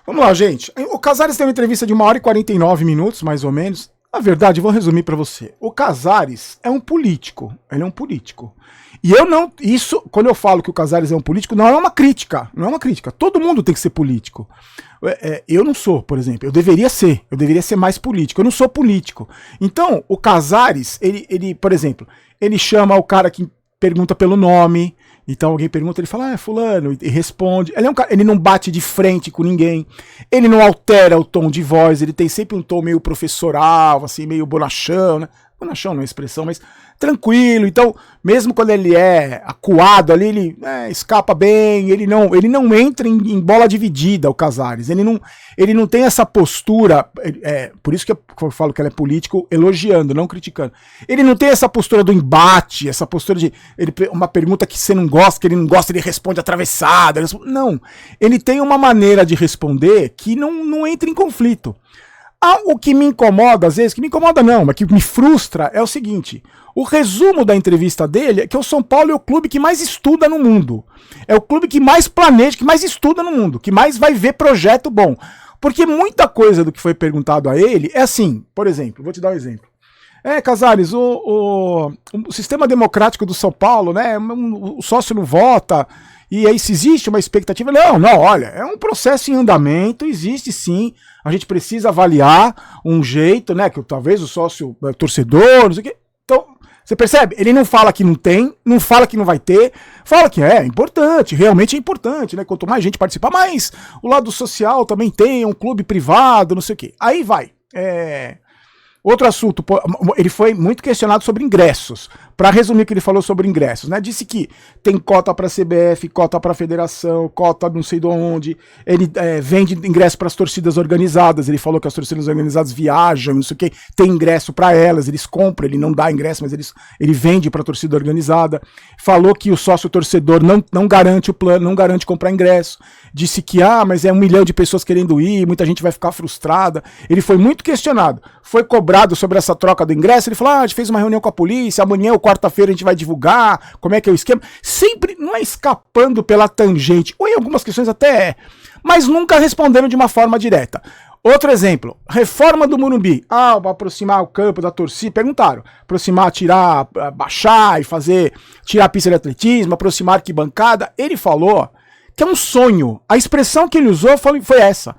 Vamos lá, gente. O Casares tem uma entrevista de 1h49, mais ou menos. Na verdade, eu vou resumir pra você. O Casares é um político. Ele é um político. E eu não... Isso, quando eu falo que o Casares é um político, não é uma crítica. Não é uma crítica. Todo mundo tem que ser político. Eu não sou, por exemplo. Eu deveria ser mais político. Eu não sou político. Então, o Casares, ele, por exemplo, ele chama o cara que pergunta pelo nome. Então alguém pergunta, ele fala, fulano, e responde. Ele é um cara, ele não bate de frente com ninguém. Ele não altera o tom de voz. Ele tem sempre um tom meio professoral, assim, meio bonachão, né? Bonachão não é expressão, mas tranquilo. Então, mesmo quando ele é acuado ali, ele escapa bem, ele não entra em bola dividida, o Casares. Ele não tem essa postura, por isso que eu falo que ele é político elogiando, não criticando. Ele não tem essa postura do embate, essa postura de uma pergunta que você não gosta, que ele não gosta, ele responde atravessado. Não, ele tem uma maneira de responder que não entra em conflito. O que me incomoda, às vezes, mas que me frustra é o seguinte: o resumo da entrevista dele é que o São Paulo é o clube que mais estuda no mundo. É o clube que mais planeja, que mais estuda no mundo, que mais vai ver projeto bom. Porque muita coisa do que foi perguntado a ele é assim, por exemplo, vou te dar um exemplo. Casares, o sistema democrático do São Paulo, né? O sócio não vota. E aí, se existe uma expectativa, não, olha, é um processo em andamento, existe sim, a gente precisa avaliar um jeito, né, que talvez o sócio torcedor, não sei o quê. Então, você percebe? Ele não fala que não tem, não fala que não vai ter, fala que é importante, realmente é importante, né, quanto mais gente participar, mais o lado social também tem, um clube privado, não sei o quê. Aí vai, outro assunto, ele foi muito questionado sobre ingressos. Para resumir o que ele falou sobre ingressos, né? Disse que tem cota para a CBF, cota para a federação, cota não sei de onde. Ele vende ingresso para as torcidas organizadas. Ele falou que as torcidas organizadas viajam, não sei o quê, tem ingresso para elas, eles compram, ele não dá ingresso, mas ele vende para a torcida organizada. Falou que o sócio torcedor não garante o plano, não garante comprar ingresso. Disse que, mas é 1 milhão de pessoas querendo ir, muita gente vai ficar frustrada. Ele foi muito questionado. Foi cobrado sobre essa troca do ingresso. Ele falou, a gente fez uma reunião com a polícia, amanhã ou quarta-feira a gente vai divulgar como é que é o esquema. Sempre não é escapando pela tangente, ou em algumas questões até mas nunca respondendo de uma forma direta. Outro exemplo, reforma do Morumbi. Para aproximar o campo da torcida, perguntaram. Aproximar, tirar, baixar e tirar a pista de atletismo, aproximar a arquibancada. Ele falou que é um sonho. A expressão que ele usou foi essa.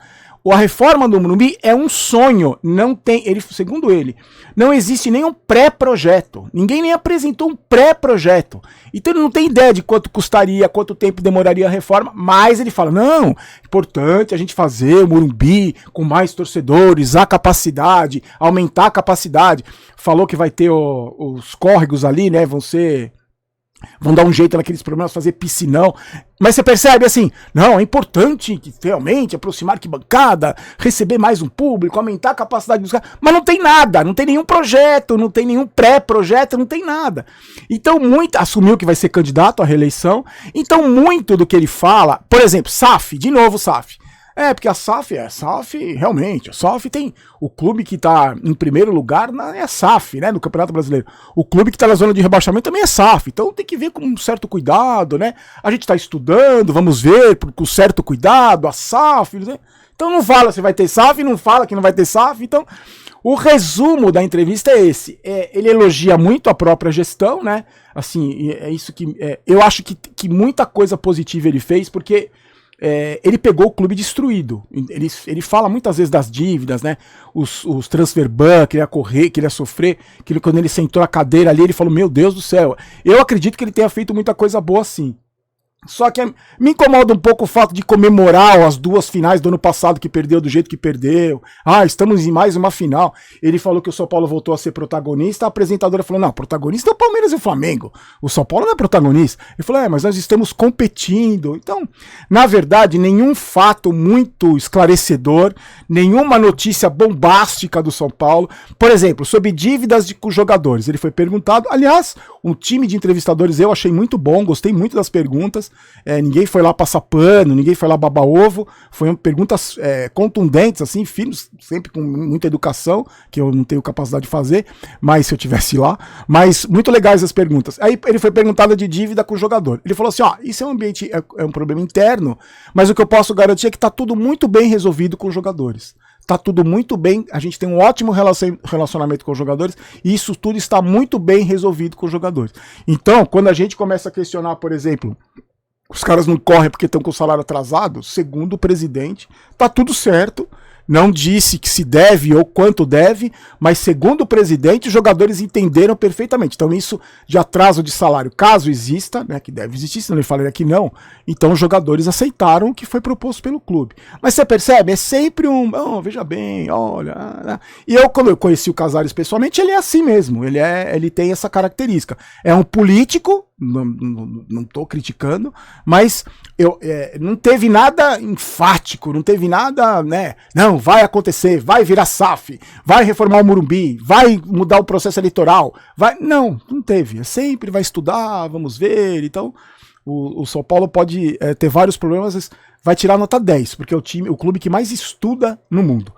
A reforma do Morumbi é um sonho, não tem, segundo ele, não existe nenhum pré-projeto, ninguém nem apresentou um pré-projeto, então ele não tem ideia de quanto custaria, quanto tempo demoraria a reforma, mas ele fala, não, importante a gente fazer o Morumbi com mais torcedores, a capacidade, aumentar a capacidade, falou que vai ter os córregos ali, né, vão dar um jeito naqueles problemas, fazer piscinão. Mas você percebe assim, não, é importante que realmente aproximar a arquibancada, receber mais um público, aumentar a capacidade dos caras. Mas não tem nada, não tem nenhum projeto, não tem nenhum pré-projeto, não tem nada. Então, assumiu que vai ser candidato à reeleição. Então, muito do que ele fala, por exemplo, SAF, de novo SAF. Porque a SAF realmente, a SAF tem o clube que tá em primeiro lugar, é a SAF, né, no Campeonato Brasileiro. O clube que tá na zona de rebaixamento também é SAF, então tem que ver com um certo cuidado, né, a gente tá estudando, vamos ver com certo cuidado, a SAF, então não fala se vai ter SAF, não fala que não vai ter SAF, então o resumo da entrevista é esse, ele elogia muito a própria gestão, né, assim, é isso que, eu acho que muita coisa positiva ele fez, porque ele pegou o clube destruído. Ele fala muitas vezes das dívidas, né? Os transfer ban que ele ia correr, que ele ia sofrer, que quando ele sentou na cadeira ali, ele falou, meu Deus do céu. Eu acredito que ele tenha feito muita coisa boa sim. Só que me incomoda um pouco o fato de comemorar as 2 finais do ano passado que perdeu do jeito que perdeu. Estamos em mais uma final. Ele falou que o São Paulo voltou a ser protagonista. A apresentadora falou, não, protagonista é o Palmeiras e o Flamengo. O São Paulo não é protagonista. Ele falou, mas nós estamos competindo. Então, na verdade, nenhum fato muito esclarecedor, nenhuma notícia bombástica do São Paulo. Por exemplo, sobre dívidas com jogadores. Ele foi perguntado, aliás, um time de entrevistadores eu achei muito bom, gostei muito das perguntas. perguntas, ninguém foi lá passar pano, ninguém foi lá babar ovo, foram perguntas contundentes, assim, firmes, sempre com muita educação, que eu não tenho capacidade de fazer, mas se eu tivesse lá, mas muito legais as perguntas. Aí ele foi perguntado de dívida com o jogador. Ele falou assim, ó, isso é um ambiente, é um problema interno, mas o que eu posso garantir é que tá tudo muito bem resolvido com os jogadores. Tá tudo muito bem, a gente tem um ótimo relacionamento com os jogadores e isso tudo está muito bem resolvido com os jogadores. Então, quando a gente começa a questionar, por exemplo, os caras não correm porque estão com o salário atrasado, segundo o presidente, tá tudo certo. Não disse que se deve ou quanto deve, mas segundo o presidente, os jogadores entenderam perfeitamente. Então isso de atraso de salário, caso exista, né, que deve existir, senão ele falaria que não, então os jogadores aceitaram o que foi proposto pelo clube. Mas você percebe, é sempre veja bem, olha... E eu, quando eu conheci o Casares pessoalmente, ele é assim mesmo, ele tem essa característica. É um político, não tô criticando, mas não teve nada enfático, não teve nada, né, não, vai acontecer, vai virar SAF, vai reformar o Morumbi, vai mudar o processo eleitoral, não teve, sempre vai estudar, vamos ver, então o São Paulo pode ter vários problemas, mas vai tirar nota 10, porque é o clube que mais estuda no mundo.